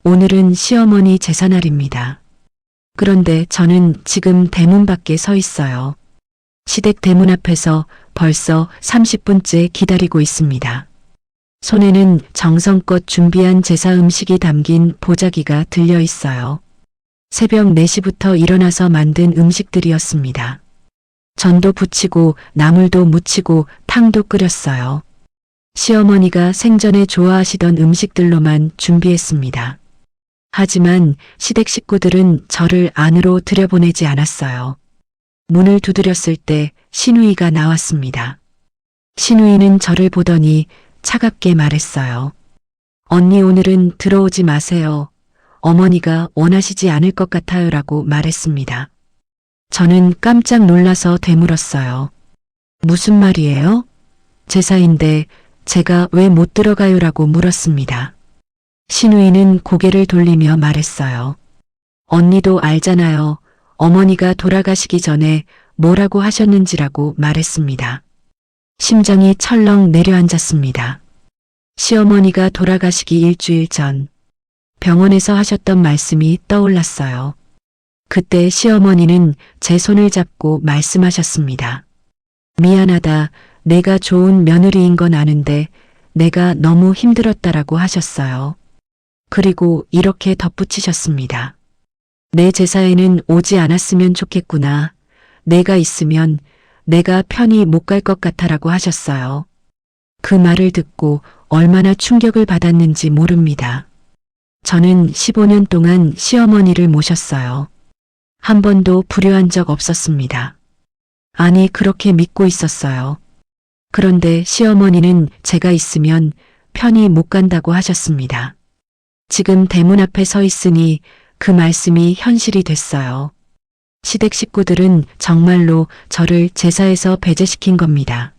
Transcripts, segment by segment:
오늘은 시어머니 제사날입니다. 그런데 저는 지금 대문 밖에 서 있어요. 시댁 대문 앞에서 벌써 30분째 기다리고 있습니다. 손에는 정성껏 준비한 제사 음식이 담긴 보자기가 들려 있어요. 새벽 4시부터 일어나서 만든 음식들이었습니다. 전도 부치고 나물도 무치고 탕도 끓였어요. 시어머니가 생전에 좋아하시던 음식들로만 준비했습니다. 하지만 시댁 식구들은 저를 안으로 들여보내지 않았어요. 문을 두드렸을 때 시누이가 나왔습니다. 시누이는 저를 보더니 차갑게 말했어요. 언니 오늘은 들어오지 마세요. 어머니가 원하시지 않을 것 같아요라고 말했습니다. 저는 깜짝 놀라서 되물었어요. 무슨 말이에요? 제사인데 제가 왜 못 들어가요라고 물었습니다. 시누이는 고개를 돌리며 말했어요. 언니도 알잖아요. 어머니가 돌아가시기 전에 뭐라고 하셨는지라고 말했습니다. 심장이 철렁 내려앉았습니다. 시어머니가 돌아가시기 일주일 전 병원에서 하셨던 말씀이 떠올랐어요. 그때 시어머니는 제 손을 잡고 말씀하셨습니다. 미안하다. 내가 좋은 며느리인 건 아는데 내가 너무 힘들었다라고 하셨어요. 그리고 이렇게 덧붙이셨습니다. 내 제사에는 오지 않았으면 좋겠구나. 내가 있으면 내가 편히 못 갈 것 같아라고 하셨어요. 그 말을 듣고 얼마나 충격을 받았는지 모릅니다. 저는 15년 동안 시어머니를 모셨어요. 한 번도 불효한 적 없었습니다. 아니, 그렇게 믿고 있었어요. 그런데 시어머니는 제가 있으면 편히 못 간다고 하셨습니다. 지금 대문 앞에 서 있으니 그 말씀이 현실이 됐어요. 시댁 식구들은 정말로 저를 제사에서 배제시킨 겁니다.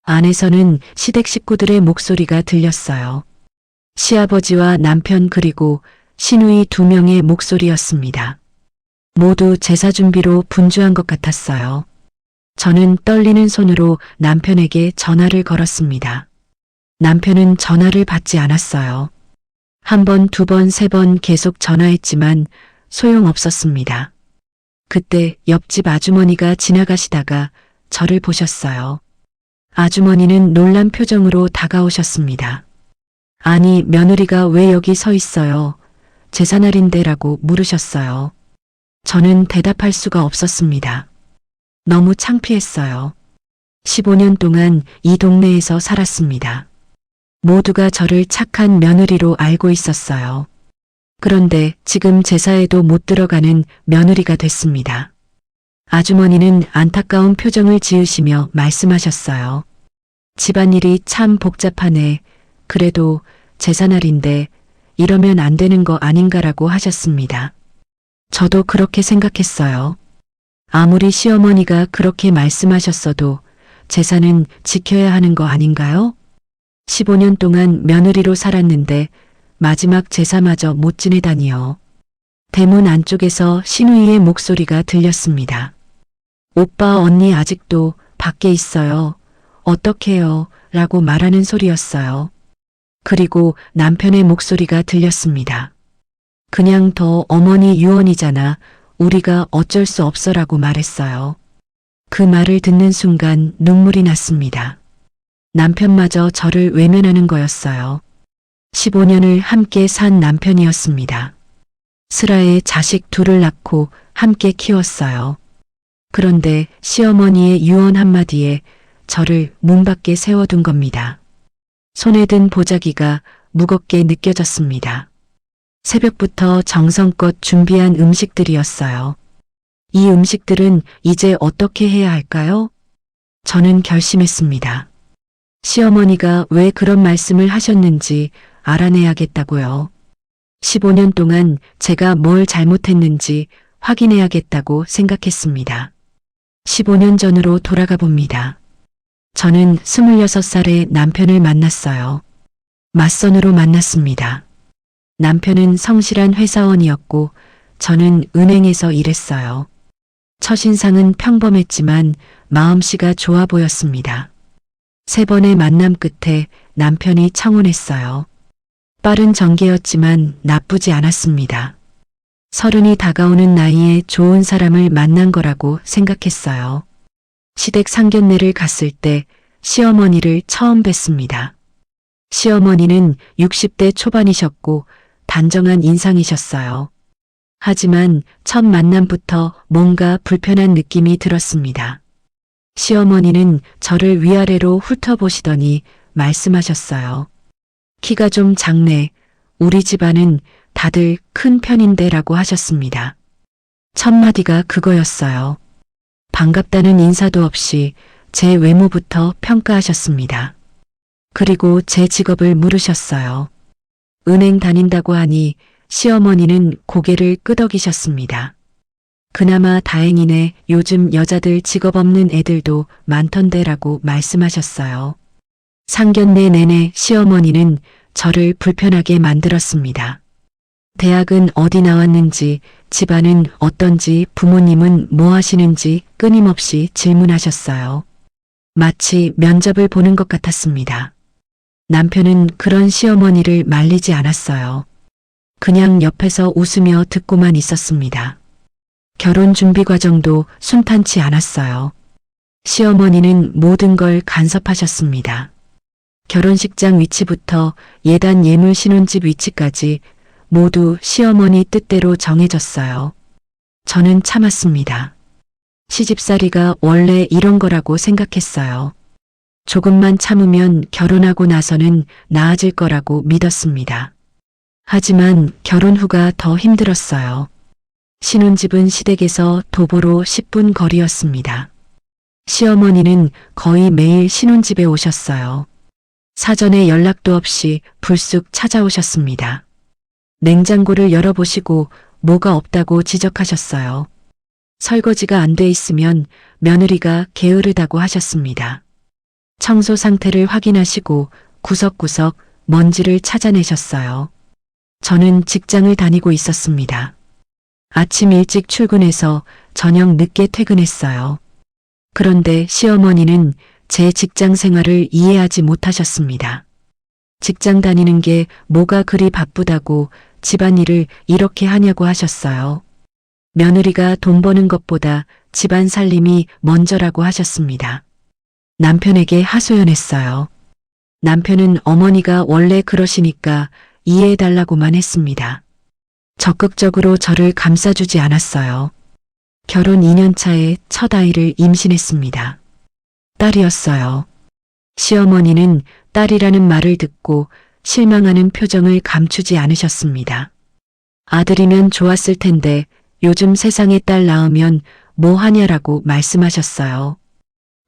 안에서는 시댁 식구들의 목소리가 들렸어요. 시아버지와 남편 그리고 시누이 2명의 목소리였습니다. 모두 제사 준비로 분주한 것 같았어요. 저는 떨리는 손으로 남편에게 전화를 걸었습니다. 남편은 전화를 받지 않았어요. 1번, 2번, 3번 계속 전화했지만 소용없었습니다. 그때 옆집 아주머니가 지나가시다가 저를 보셨어요. 아주머니는 놀란 표정으로 다가오셨습니다. 아니, 며느리가 왜 여기 서 있어요? 제사날인데라고 물으셨어요. 저는 대답할 수가 없었습니다. 너무 창피했어요. 15년 동안 이 동네에서 살았습니다. 모두가 저를 착한 며느리로 알고 있었어요. 그런데 지금 제사에도 못 들어가는 며느리가 됐습니다. 아주머니는 안타까운 표정을 지으시며 말씀하셨어요. 집안일이 참 복잡하네. 그래도 제사날인데 이러면 안 되는 거 아닌가라고 하셨습니다. 저도 그렇게 생각했어요. 아무리 시어머니가 그렇게 말씀하셨어도 제사는 지켜야 하는 거 아닌가요? 15년 동안 며느리로 살았는데 마지막 제사마저 못 지내다니요. 대문 안쪽에서 시누이의 목소리가 들렸습니다. 오빠 언니 아직도 밖에 있어요. 어떡해요? 라고 말하는 소리였어요. 그리고 남편의 목소리가 들렸습니다. 그냥 더 어머니 유언이잖아. 우리가 어쩔 수 없어라고 말했어요. 그 말을 듣는 순간 눈물이 났습니다. 남편마저 저를 외면하는 거였어요. 15년을 함께 산 남편이었습니다. 슬하에 자식 2을 낳고 함께 키웠어요. 그런데 시어머니의 유언 한마디에 저를 문 밖에 세워둔 겁니다. 손에 든 보자기가 무겁게 느껴졌습니다. 새벽부터 정성껏 준비한 음식들이었어요. 이 음식들은 이제 어떻게 해야 할까요? 저는 결심했습니다. 시어머니가 왜 그런 말씀을 하셨는지 알아내야겠다고요. 15년 동안 제가 뭘 잘못했는지 확인해야겠다고 생각했습니다. 15년 전으로 돌아가 봅니다. 저는 26살에 남편을 만났어요. 맞선으로 만났습니다. 남편은 성실한 회사원이었고 저는 은행에서 일했어요. 첫인상은 평범했지만 마음씨가 좋아 보였습니다. 3번의 만남 끝에 남편이 청혼했어요. 빠른 전개였지만 나쁘지 않았습니다. 30이 다가오는 나이에 좋은 사람을 만난 거라고 생각했어요. 시댁 상견례를 갔을 때 시어머니를 처음 뵀습니다. 시어머니는 60대 초반이셨고 단정한 인상이셨어요. 하지만 첫 만남부터 뭔가 불편한 느낌이 들었습니다. 시어머니는 저를 위아래로 훑어보시더니 말씀하셨어요. 키가 좀 작네. 우리 집안은 다들 큰 편인데 라고 하셨습니다. 첫 마디가 그거였어요. 반갑다는 인사도 없이 제 외모부터 평가하셨습니다. 그리고 제 직업을 물으셨어요. 은행 다닌다고 하니 시어머니는 고개를 끄덕이셨습니다. 그나마 다행이네. 요즘 여자들 직업 없는 애들도 많던데라고 말씀하셨어요. 상견례 내내 시어머니는 저를 불편하게 만들었습니다. 대학은 어디 나왔는지, 집안은 어떤지, 부모님은 뭐 하시는지 끊임없이 질문하셨어요. 마치 면접을 보는 것 같았습니다. 남편은 그런 시어머니를 말리지 않았어요. 그냥 옆에서 웃으며 듣고만 있었습니다. 결혼 준비 과정도 순탄치 않았어요. 시어머니는 모든 걸 간섭하셨습니다. 결혼식장 위치부터 예단 예물 신혼집 위치까지 모두 시어머니 뜻대로 정해졌어요. 저는 참았습니다. 시집살이가 원래 이런 거라고 생각했어요. 조금만 참으면 결혼하고 나서는 나아질 거라고 믿었습니다. 하지만 결혼 후가 더 힘들었어요. 신혼집은 시댁에서 도보로 10분 거리였습니다. 시어머니는 거의 매일 신혼집에 오셨어요. 사전에 연락도 없이 불쑥 찾아오셨습니다. 냉장고를 열어보시고 뭐가 없다고 지적하셨어요. 설거지가 안 돼 있으면 며느리가 게으르다고 하셨습니다. 청소 상태를 확인하시고 구석구석 먼지를 찾아내셨어요. 저는 직장을 다니고 있었습니다. 아침 일찍 출근해서 저녁 늦게 퇴근했어요. 그런데 시어머니는 제 직장 생활을 이해하지 못하셨습니다. 직장 다니는 게 뭐가 그리 바쁘다고 집안일을 이렇게 하냐고 하셨어요. 며느리가 돈 버는 것보다 집안 살림이 먼저라고 하셨습니다. 남편에게 하소연했어요. 남편은 어머니가 원래 그러시니까 이해해달라고만 했습니다. 적극적으로 저를 감싸주지 않았어요. 결혼 2년 차에 첫 아이를 임신했습니다. 딸이었어요. 시어머니는 딸이라는 말을 듣고 실망하는 표정을 감추지 않으셨습니다. 아들이면 좋았을 텐데 요즘 세상에 딸 낳으면 뭐 하냐라고 말씀하셨어요.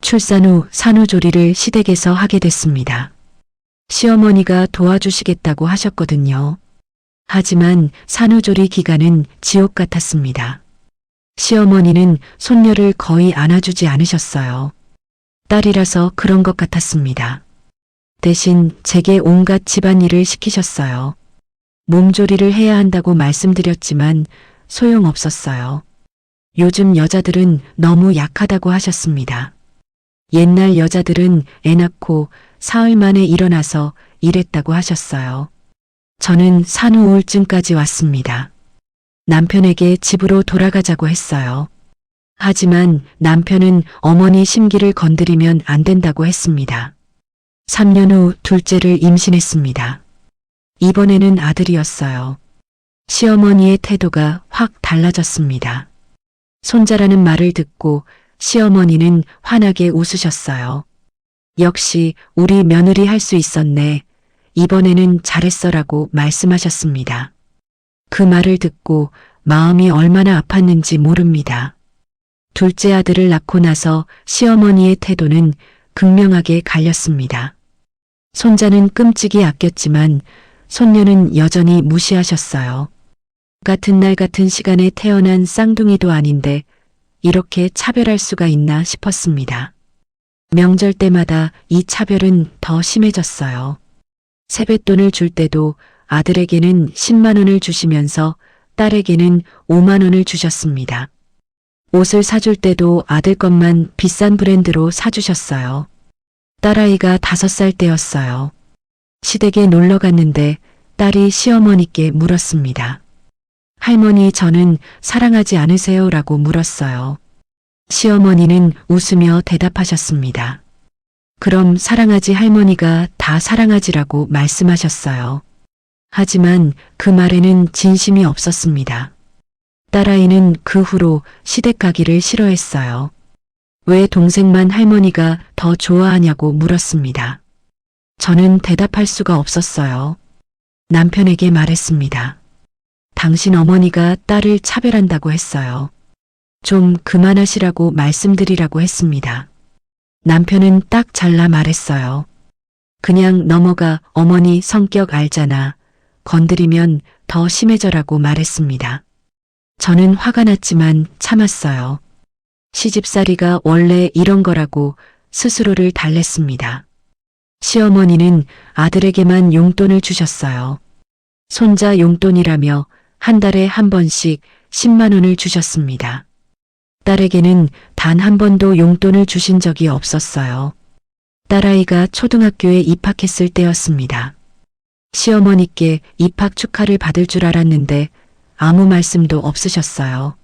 출산 후 산후조리를 시댁에서 하게 됐습니다. 시어머니가 도와주시겠다고 하셨거든요. 하지만 산후조리 기간은 지옥 같았습니다. 시어머니는 손녀를 거의 안아주지 않으셨어요. 딸이라서 그런 것 같았습니다. 대신 제게 온갖 집안일을 시키셨어요. 몸조리를 해야 한다고 말씀드렸지만 소용없었어요. 요즘 여자들은 너무 약하다고 하셨습니다. 옛날 여자들은 애 낳고 사흘 만에 일어나서 일했다고 하셨어요. 저는 산후 우울증까지 왔습니다. 남편에게 집으로 돌아가자고 했어요. 하지만 남편은 어머니 심기를 건드리면 안 된다고 했습니다. 3년 후 둘째를 임신했습니다. 이번에는 아들이었어요. 시어머니의 태도가 확 달라졌습니다. 손자라는 말을 듣고 시어머니는 환하게 웃으셨어요. 역시 우리 며느리 할 수 있었네. 이번에는 잘했어라고 말씀하셨습니다. 그 말을 듣고 마음이 얼마나 아팠는지 모릅니다. 둘째 아들을 낳고 나서 시어머니의 태도는 극명하게 갈렸습니다. 손자는 끔찍이 아꼈지만 손녀는 여전히 무시하셨어요. 같은 날 같은 시간에 태어난 쌍둥이도 아닌데 이렇게 차별할 수가 있나 싶었습니다. 명절 때마다 이 차별은 더 심해졌어요. 세뱃돈을 줄 때도 아들에게는 10만 원을 주시면서 딸에게는 5만 원을 주셨습니다. 옷을 사줄 때도 아들 것만 비싼 브랜드로 사주셨어요. 딸아이가 5살 때였어요. 시댁에 놀러 갔는데 딸이 시어머니께 물었습니다. 할머니, 저는 사랑하지 않으세요? 라고 물었어요. 시어머니는 웃으며 대답하셨습니다. 그럼 사랑하지, 할머니가 다 사랑하지라고 말씀하셨어요. 하지만 그 말에는 진심이 없었습니다. 딸아이는 그 후로 시댁 가기를 싫어했어요. 왜 동생만 할머니가 더 좋아하냐고 물었습니다. 저는 대답할 수가 없었어요. 남편에게 말했습니다. 당신 어머니가 딸을 차별한다고 했어요. 좀 그만하시라고 말씀드리라고 했습니다. 남편은 딱 잘라 말했어요. 그냥 넘어가, 어머니 성격 알잖아. 건드리면 더 심해져라고 말했습니다. 저는 화가 났지만 참았어요. 시집살이가 원래 이런 거라고 스스로를 달랬습니다. 시어머니는 아들에게만 용돈을 주셨어요. 손자 용돈이라며 한 달에 한 번씩 10만 원을 주셨습니다. 딸에게는 단 한 번도 용돈을 주신 적이 없었어요. 딸아이가 초등학교에 입학했을 때였습니다. 시어머니께 입학 축하를 받을 줄 알았는데 아무 말씀도 없으셨어요.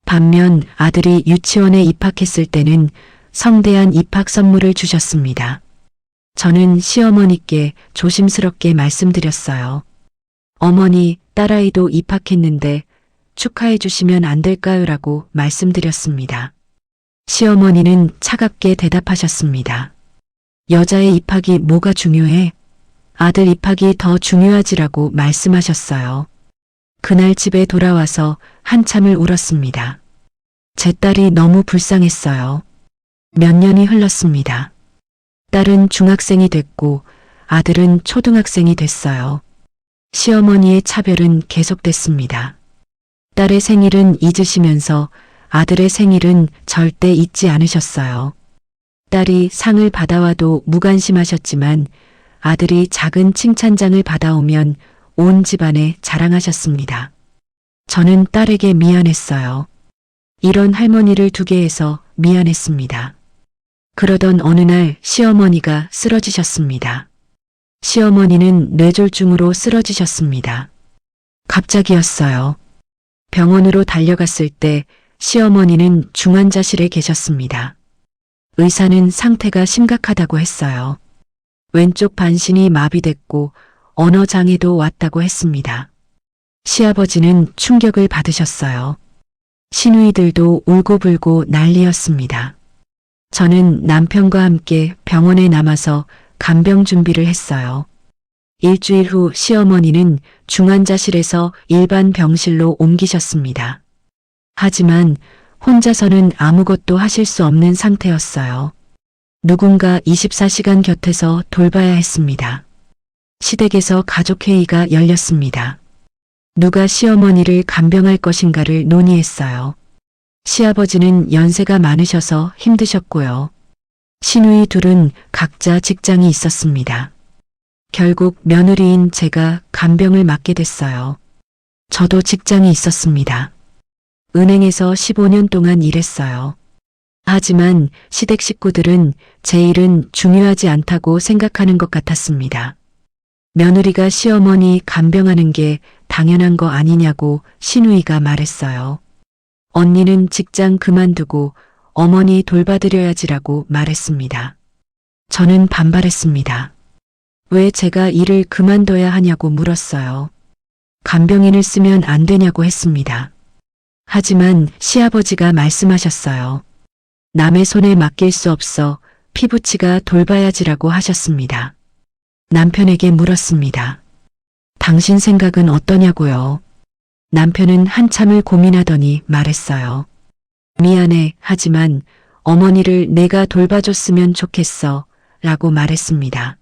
반면 아들이 유치원에 입학했을 때는 성대한 입학 선물을 주셨습니다. 저는 시어머니께 조심스럽게 말씀드렸어요. 어머니, 딸아이도 입학했는데 축하해 주시면 안 될까요? 라고 말씀드렸습니다. 시어머니는 차갑게 대답하셨습니다. 여자의 입학이 뭐가 중요해? 아들 입학이 더 중요하지라고 말씀하셨어요. 그날 집에 돌아와서 한참을 울었습니다. 제 딸이 너무 불쌍했어요. 몇 년이 흘렀습니다. 딸은 중학생이 됐고 아들은 초등학생이 됐어요. 시어머니의 차별은 계속됐습니다. 딸의 생일은 잊으시면서 아들의 생일은 절대 잊지 않으셨어요. 딸이 상을 받아와도 무관심하셨지만 아들이 작은 칭찬장을 받아오면 온 집안에 자랑하셨습니다. 저는 딸에게 미안했어요. 이런 할머니를 두게 해서 미안했습니다. 그러던 어느 날 시어머니가 쓰러지셨습니다. 시어머니는 뇌졸중으로 쓰러지셨습니다. 갑자기였어요. 병원으로 달려갔을 때 시어머니는 중환자실에 계셨습니다. 의사는 상태가 심각하다고 했어요. 왼쪽 반신이 마비됐고 언어장애도 왔다고 했습니다. 시아버지는 충격을 받으셨어요. 시누이들도 울고불고 난리였습니다. 저는 남편과 함께 병원에 남아서 간병 준비를 했어요. 일주일 후 시어머니는 중환자실에서 일반 병실로 옮기셨습니다. 하지만 혼자서는 아무것도 하실 수 없는 상태였어요. 누군가 24시간 곁에서 돌봐야 했습니다. 시댁에서 가족회의가 열렸습니다. 누가 시어머니를 간병할 것인가를 논의했어요. 시아버지는 연세가 많으셔서 힘드셨고요. 시누이 둘은 각자 직장이 있었습니다. 결국 며느리인 제가 간병을 맡게 됐어요. 저도 직장이 있었습니다. 은행에서 15년 동안 일했어요. 하지만 시댁 식구들은 제 일은 중요하지 않다고 생각하는 것 같았습니다. 며느리가 시어머니 간병하는 게 당연한 거 아니냐고 시누이가 말했어요. 언니는 직장 그만두고 어머니 돌봐드려야지라고 말했습니다. 저는 반발했습니다. 왜 제가 일을 그만둬야 하냐고 물었어요. 간병인을 쓰면 안 되냐고 했습니다. 하지만 시아버지가 말씀하셨어요. 남의 손에 맡길 수 없어 피부치가 돌봐야지라고 하셨습니다. 남편에게 물었습니다. 당신 생각은 어떠냐고요? 남편은 한참을 고민하더니 말했어요. 미안해, 하지만 어머니를 내가 돌봐줬으면 좋겠어 라고 말했습니다.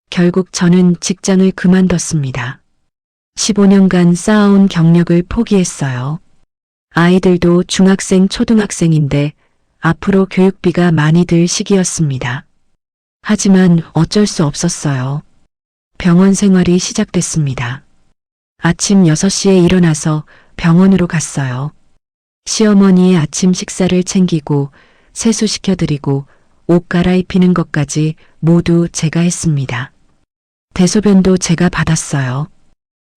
결국 저는 직장을 그만뒀습니다. 15년간 쌓아온 경력을 포기했어요. 아이들도 중학생, 초등학생인데 앞으로 교육비가 많이 들 시기였습니다. 하지만 어쩔 수 없었어요. 병원 생활이 시작됐습니다. 아침 6시에 일어나서 병원으로 갔어요. 시어머니의 아침 식사를 챙기고 세수시켜드리고 옷 갈아입히는 것까지 모두 제가 했습니다. 대소변도 제가 받았어요.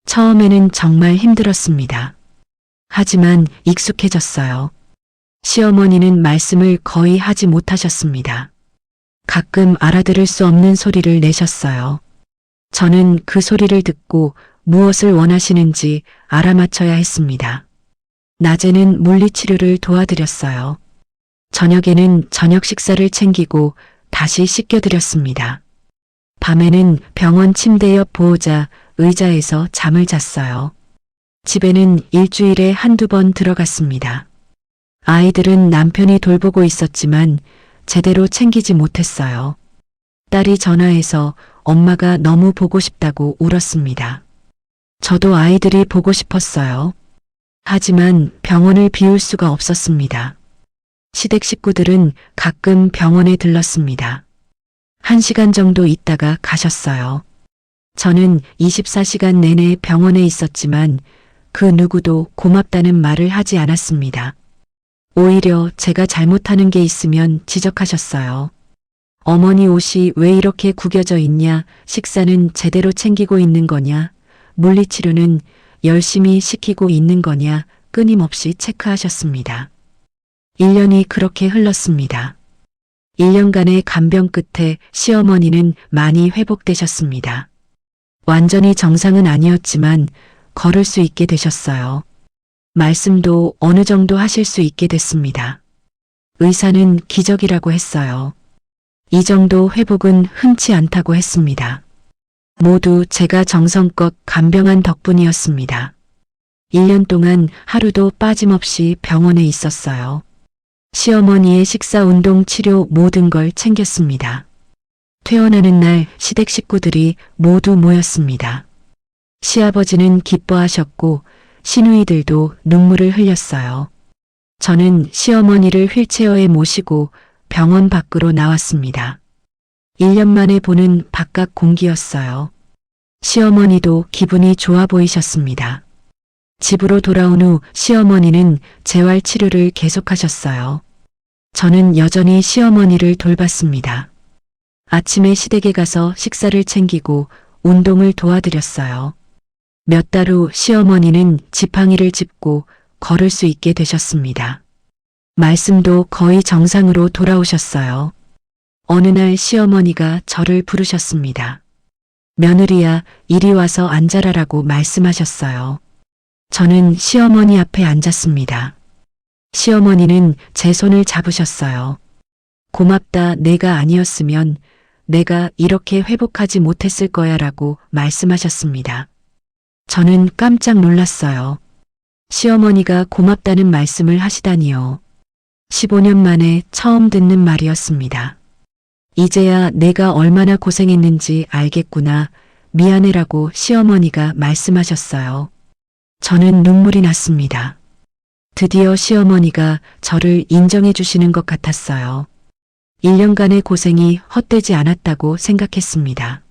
처음에는 정말 힘들었습니다. 하지만 익숙해졌어요. 시어머니는 말씀을 거의 하지 못하셨습니다. 가끔 알아들을 수 없는 소리를 내셨어요. 저는 그 소리를 듣고 무엇을 원하시는지 알아맞혀야 했습니다. 낮에는 물리치료를 도와드렸어요. 저녁에는 저녁 식사를 챙기고 다시 씻겨드렸습니다. 밤에는 병원 침대 옆 보호자 의자에서 잠을 잤어요. 집에는 일주일에 한두 번 들어갔습니다. 아이들은 남편이 돌보고 있었지만 제대로 챙기지 못했어요. 딸이 전화해서 엄마가 너무 보고 싶다고 울었습니다. 저도 아이들이 보고 싶었어요. 하지만 병원을 비울 수가 없었습니다. 시댁 식구들은 가끔 병원에 들렀습니다. 1시간 정도 있다가 가셨어요. 저는 24시간 내내 병원에 있었지만 그 누구도 고맙다는 말을 하지 않았습니다. 오히려 제가 잘못하는 게 있으면 지적하셨어요. 어머니 옷이 왜 이렇게 구겨져 있냐, 식사는 제대로 챙기고 있는 거냐, 물리치료는 열심히 시키고 있는 거냐, 끊임없이 체크하셨습니다. 1년이 그렇게 흘렀습니다. 1년간의 간병 끝에 시어머니는 많이 회복되셨습니다. 완전히 정상은 아니었지만 걸을 수 있게 되셨어요. 말씀도 어느 정도 하실 수 있게 됐습니다. 의사는 기적이라고 했어요. 이 정도 회복은 흔치 않다고 했습니다. 모두 제가 정성껏 간병한 덕분이었습니다. 1년 동안 하루도 빠짐없이 병원에 있었어요. 시어머니의 식사, 운동, 치료 모든 걸 챙겼습니다. 퇴원하는 날 시댁 식구들이 모두 모였습니다. 시아버지는 기뻐하셨고 시누이들도 눈물을 흘렸어요. 저는 시어머니를 휠체어에 모시고 병원 밖으로 나왔습니다. 1년 만에 보는 바깥 공기였어요. 시어머니도 기분이 좋아 보이셨습니다. 집으로 돌아온 후 시어머니는 재활 치료를 계속하셨어요. 저는 여전히 시어머니를 돌봤습니다. 아침에 시댁에 가서 식사를 챙기고 운동을 도와드렸어요. 몇 달 후 시어머니는 지팡이를 짚고 걸을 수 있게 되셨습니다. 말씀도 거의 정상으로 돌아오셨어요. 어느 날 시어머니가 저를 부르셨습니다. 며느리야, 이리 와서 앉아라라고 말씀하셨어요. 저는 시어머니 앞에 앉았습니다. 시어머니는 제 손을 잡으셨어요. 고맙다, 내가 아니었으면 내가 이렇게 회복하지 못했을 거야 라고 말씀하셨습니다. 저는 깜짝 놀랐어요. 시어머니가 고맙다는 말씀을 하시다니요. 15년 만에 처음 듣는 말이었습니다. 이제야 내가 얼마나 고생했는지 알겠구나, 미안해라고 시어머니가 말씀하셨어요. 저는 눈물이 났습니다. 드디어 시어머니가 저를 인정해 주시는 것 같았어요. 1년간의 고생이 헛되지 않았다고 생각했습니다.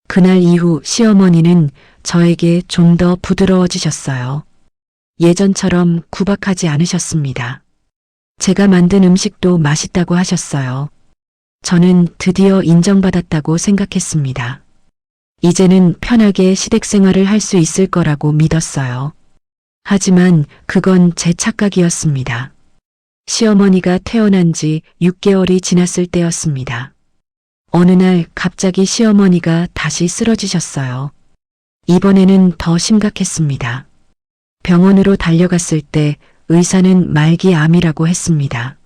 그날 이후 시어머니는 저에게 좀 더 부드러워지셨어요. 예전처럼 구박하지 않으셨습니다. 제가 만든 음식도 맛있다고 하셨어요. 저는 드디어 인정받았다고 생각했습니다. 이제는 편하게 시댁 생활을 할 수 있을 거라고 믿었어요. 하지만 그건 제 착각이었습니다. 시어머니가 퇴원한 지 6개월이 지났을 때였습니다. 어느 날 갑자기 시어머니가 다시 쓰러지셨어요. 이번에는 더 심각했습니다. 병원으로 달려갔을 때 의사는 말기 암이라고 했습니다.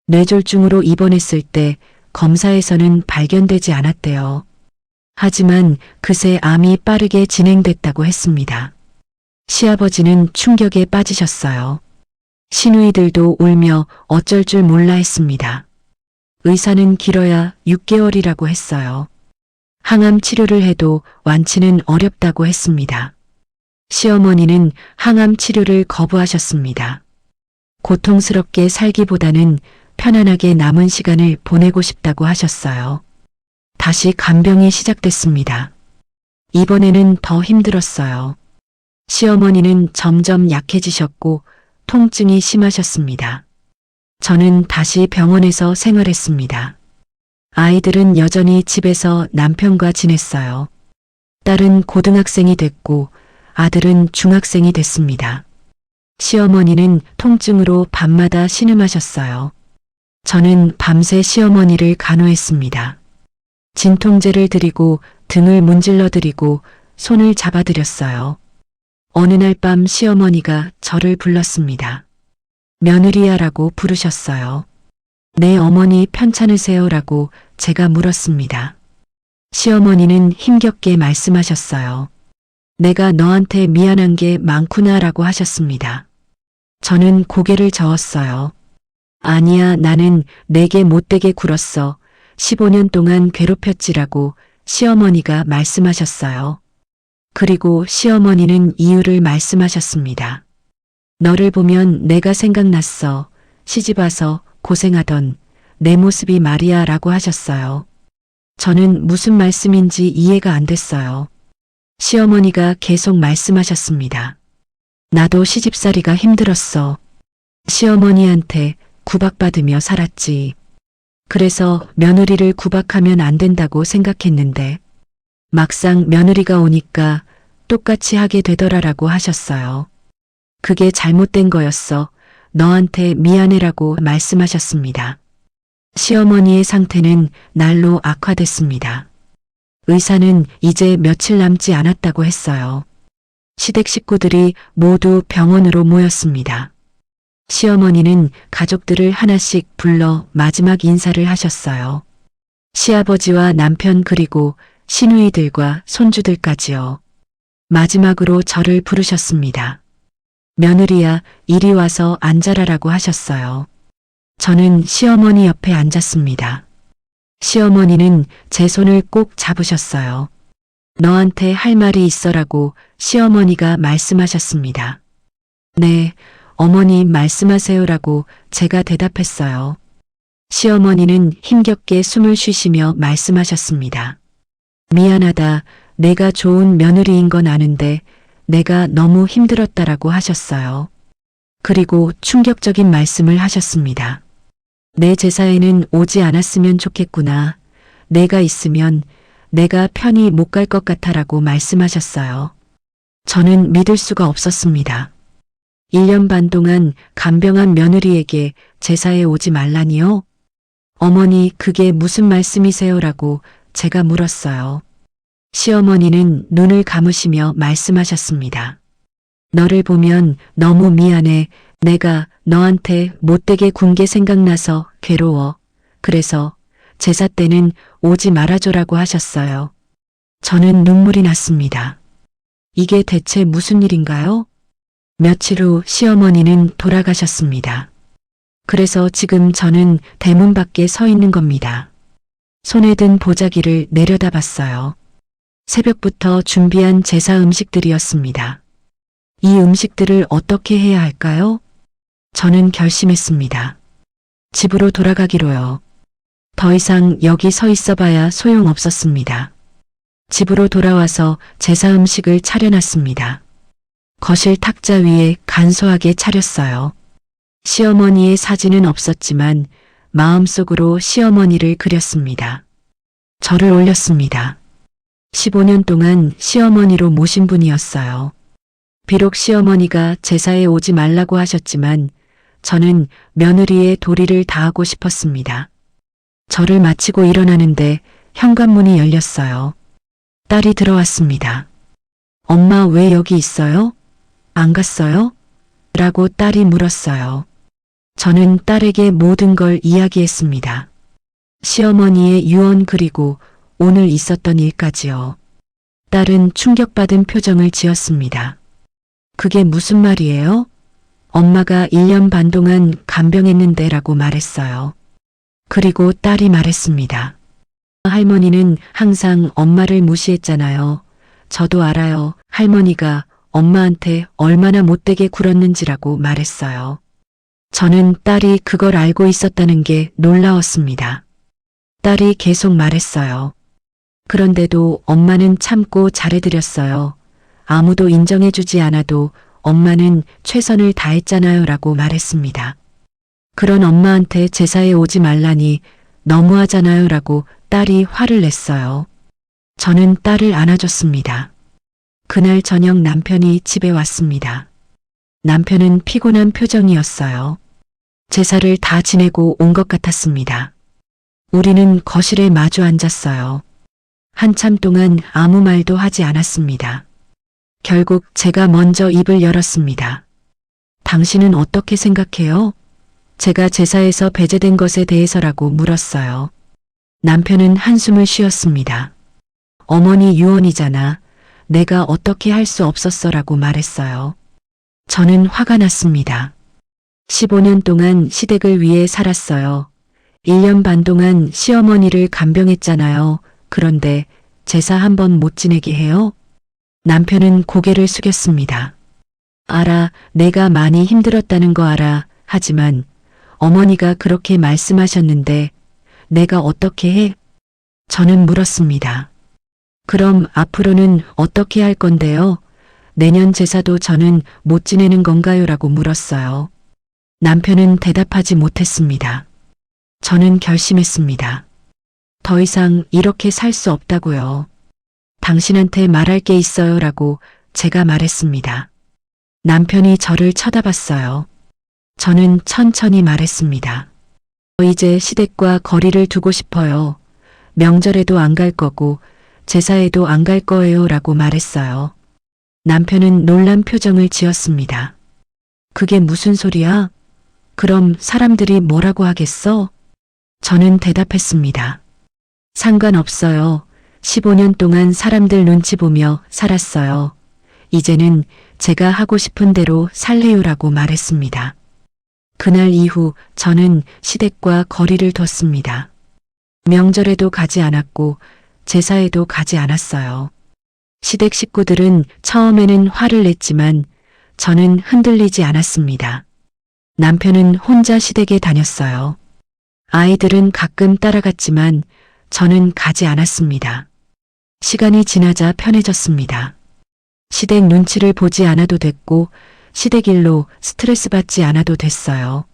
뇌졸중으로 입원했을 때 검사에서는 발견되지 않았대요. 하지만 그새 암이 빠르게 진행됐다고 했습니다. 시아버지는 충격에 빠지셨어요. 시누이들도 울며 어쩔 줄 몰라 했습니다. 의사는 길어야 6개월이라고 했어요. 항암 치료를 해도 완치는 어렵다고 했습니다. 시어머니는 항암 치료를 거부하셨습니다. 고통스럽게 살기보다는 편안하게 남은 시간을 보내고 싶다고 하셨어요. 다시 간병이 시작됐습니다. 이번에는 더 힘들었어요. 시어머니는 점점 약해지셨고 통증이 심하셨습니다. 저는 다시 병원에서 생활했습니다. 아이들은 여전히 집에서 남편과 지냈어요. 딸은 고등학생이 됐고 아들은 중학생이 됐습니다. 시어머니는 통증으로 밤마다 신음하셨어요. 저는 밤새 시어머니를 간호했습니다. 진통제를 드리고 등을 문질러 드리고 손을 잡아드렸어요. 어느 날 밤 시어머니가 저를 불렀습니다. 며느리야라고 부르셨어요. 내 어머니 편찮으세요라고 제가 물었습니다. 시어머니는 힘겹게 말씀하셨어요. 내가 너한테 미안한 게 많구나라고 하셨습니다. 저는 고개를 저었어요. 아니야, 나는 내게 못되게 굴었어. 15년 동안 괴롭혔지라고 시어머니가 말씀하셨어요. 그리고 시어머니는 이유를 말씀하셨습니다. 너를 보면 내가 생각났어. 시집와서 고생하던 내 모습이 말이야 라고 하셨어요. 저는 무슨 말씀인지 이해가 안 됐어요. 시어머니가 계속 말씀하셨습니다. 나도 시집살이가 힘들었어. 시어머니한테 구박받으며 살았지. 그래서 며느리를 구박하면 안 된다고 생각했는데 막상 며느리가 오니까 똑같이 하게 되더라라고 하셨어요. 그게 잘못된 거였어. 너한테 미안해라고 말씀하셨습니다. 시어머니의 상태는 날로 악화됐습니다. 의사는 이제 며칠 남지 않았다고 했어요. 시댁 식구들이 모두 병원으로 모였습니다. 시어머니는 가족들을 하나씩 불러 마지막 인사를 하셨어요. 시아버지와 남편 그리고 시누이들과 손주들까지요. 마지막으로 저를 부르셨습니다. 며느리야, 이리 와서 앉아라라고 하셨어요. 저는 시어머니 옆에 앉았습니다. 시어머니는 제 손을 꼭 잡으셨어요. 너한테 할 말이 있어라고 시어머니가 말씀하셨습니다. 네, 어머니 말씀하세요라고 제가 대답했어요. 시어머니는 힘겹게 숨을 쉬시며 말씀하셨습니다. 미안하다. 내가 좋은 며느리인 건 아는데 내가 너무 힘들었다라고 하셨어요. 그리고 충격적인 말씀을 하셨습니다. 내 제사에는 오지 않았으면 좋겠구나. 내가 있으면 내가 편히 못 갈 것 같아라고 말씀하셨어요. 저는 믿을 수가 없었습니다. 1년 반 동안 간병한 며느리에게 제사에 오지 말라니요? 어머니, 그게 무슨 말씀이세요라고 제가 물었어요. 시어머니는 눈을 감으시며 말씀하셨습니다. 너를 보면 너무 미안해. 내가 너한테 못되게 군 게 생각나서 괴로워. 그래서 제사 때는 오지 말아줘라고 하셨어요. 저는 눈물이 났습니다. 이게 대체 무슨 일인가요? 며칠 후 시어머니는 돌아가셨습니다. 그래서 지금 저는 대문 밖에 서 있는 겁니다. 손에 든 보자기를 내려다봤어요. 새벽부터 준비한 제사 음식들이었습니다. 이 음식들을 어떻게 해야 할까요? 저는 결심했습니다. 집으로 돌아가기로요. 더 이상 여기 서 있어 봐야 소용없었습니다. 집으로 돌아와서 제사 음식을 차려놨습니다. 거실 탁자 위에 간소하게 차렸어요. 시어머니의 사진은 없었지만 마음속으로 시어머니를 그렸습니다. 절을 올렸습니다. 15년 동안 시어머니로 모신 분이었어요. 비록 시어머니가 제사에 오지 말라고 하셨지만 저는 며느리의 도리를 다하고 싶었습니다. 절을 마치고 일어나는데 현관문이 열렸어요. 딸이 들어왔습니다. 엄마 왜 여기 있어요? 안 갔어요? 라고 딸이 물었어요. 저는 딸에게 모든 걸 이야기했습니다. 시어머니의 유언 그리고 오늘 있었던 일까지요. 딸은 충격받은 표정을 지었습니다. 그게 무슨 말이에요? 엄마가 1년 반 동안 간병했는데 라고 말했어요. 그리고 딸이 말했습니다. 할머니는 항상 엄마를 무시했잖아요. 저도 알아요. 할머니가 엄마한테 얼마나 못되게 굴었는지라고 말했어요. 저는 딸이 그걸 알고 있었다는 게 놀라웠습니다. 딸이 계속 말했어요. 그런데도 엄마는 참고 잘해드렸어요. 아무도 인정해주지 않아도 엄마는 최선을 다했잖아요 라고 말했습니다. 그런 엄마한테 제사에 오지 말라니 너무하잖아요 라고 딸이 화를 냈어요. 저는 딸을 안아줬습니다. 그날 저녁 남편이 집에 왔습니다. 남편은 피곤한 표정이었어요. 제사를 다 지내고 온 것 같았습니다. 우리는 거실에 마주 앉았어요. 한참 동안 아무 말도 하지 않았습니다. 결국 제가 먼저 입을 열었습니다. 당신은 어떻게 생각해요? 제가 제사에서 배제된 것에 대해서라고 물었어요. 남편은 한숨을 쉬었습니다. 어머니 유언이잖아. 내가 어떻게 할 수 없었어라고 말했어요. 저는 화가 났습니다. 15년 동안 시댁을 위해 살았어요. 1년 반 동안 시어머니를 간병했잖아요. 그런데 제사 한 번 못 지내게 해요? 남편은 고개를 숙였습니다. 알아, 내가 많이 힘들었다는 거 알아. 하지만 어머니가 그렇게 말씀하셨는데 내가 어떻게 해? 저는 물었습니다. 그럼 앞으로는 어떻게 할 건데요? 내년 제사도 저는 못 지내는 건가요? 라고 물었어요. 남편은 대답하지 못했습니다. 저는 결심했습니다. 더 이상 이렇게 살 수 없다고요. 당신한테 말할 게 있어요. 라고 제가 말했습니다. 남편이 저를 쳐다봤어요. 저는 천천히 말했습니다. 이제 시댁과 거리를 두고 싶어요. 명절에도 안 갈 거고 제사에도 안 갈 거예요. 라고 말했어요. 남편은 놀란 표정을 지었습니다. 그게 무슨 소리야? 그럼 사람들이 뭐라고 하겠어? 저는 대답했습니다. 상관없어요. 15년 동안 사람들 눈치 보며 살았어요. 이제는 제가 하고 싶은 대로 살래요라고 말했습니다. 그날 이후 저는 시댁과 거리를 뒀습니다. 명절에도 가지 않았고 제사에도 가지 않았어요. 시댁 식구들은 처음에는 화를 냈지만 저는 흔들리지 않았습니다. 남편은 혼자 시댁에 다녔어요. 아이들은 가끔 따라갔지만 저는 가지 않았습니다. 시간이 지나자 편해졌습니다. 시댁 눈치를 보지 않아도 됐고 시댁 일로 스트레스 받지 않아도 됐어요.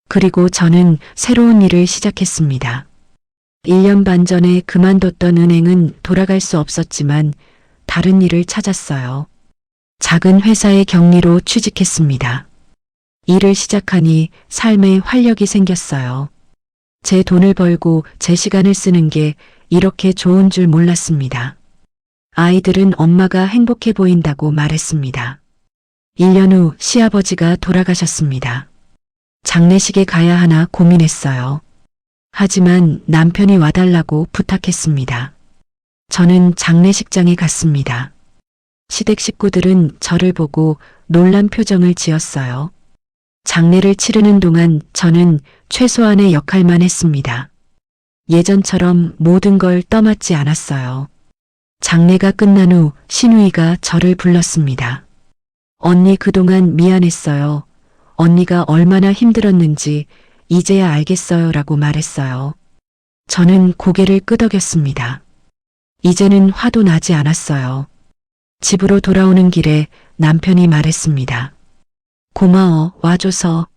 그리고 저는 새로운 일을 시작했습니다. 1년 반 전에 그만뒀던 은행은 돌아갈 수 없었지만 다른 일을 찾았어요. 작은 회사의 경리로 취직했습니다. 일을 시작하니 삶에 활력이 생겼어요. 제 돈을 벌고 제 시간을 쓰는 게 이렇게 좋은 줄 몰랐습니다. 아이들은 엄마가 행복해 보인다고 말했습니다. 1년 후 시아버지가 돌아가셨습니다. 장례식에 가야 하나 고민했어요. 하지만 남편이 와달라고 부탁했습니다. 저는 장례식장에 갔습니다. 시댁 식구들은 저를 보고 놀란 표정을 지었어요. 장례를 치르는 동안 저는 최소한의 역할만 했습니다. 예전처럼 모든 걸 떠맡지 않았어요. 장례가 끝난 후 시누이가 저를 불렀습니다. 언니 그동안 미안했어요. 언니가 얼마나 힘들었는지 이제야 알겠어요. 라고 말했어요. 저는 고개를 끄덕였습니다. 이제는 화도 나지 않았어요. 집으로 돌아오는 길에 남편이 말했습니다. 고마워, 와줘서.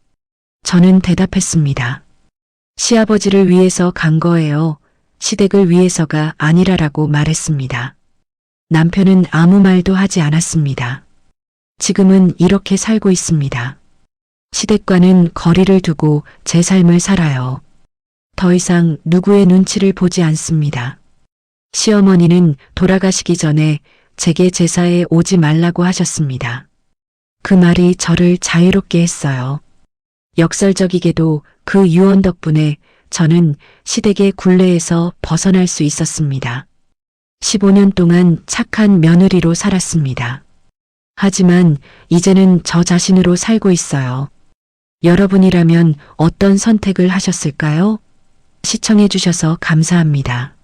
저는 대답했습니다. 시아버지를 위해서 간 거예요. 시댁을 위해서가 아니라라고 말했습니다. 남편은 아무 말도 하지 않았습니다. 지금은 이렇게 살고 있습니다. 시댁과는 거리를 두고 제 삶을 살아요. 더 이상 누구의 눈치를 보지 않습니다. 시어머니는 돌아가시기 전에 제게 제사에 오지 말라고 하셨습니다. 그 말이 저를 자유롭게 했어요. 역설적이게도 그 유언 덕분에 저는 시댁의 굴레에서 벗어날 수 있었습니다. 15년 동안 착한 며느리로 살았습니다. 하지만 이제는 저 자신으로 살고 있어요. 여러분이라면 어떤 선택을 하셨을까요? 시청해 주셔서 감사합니다.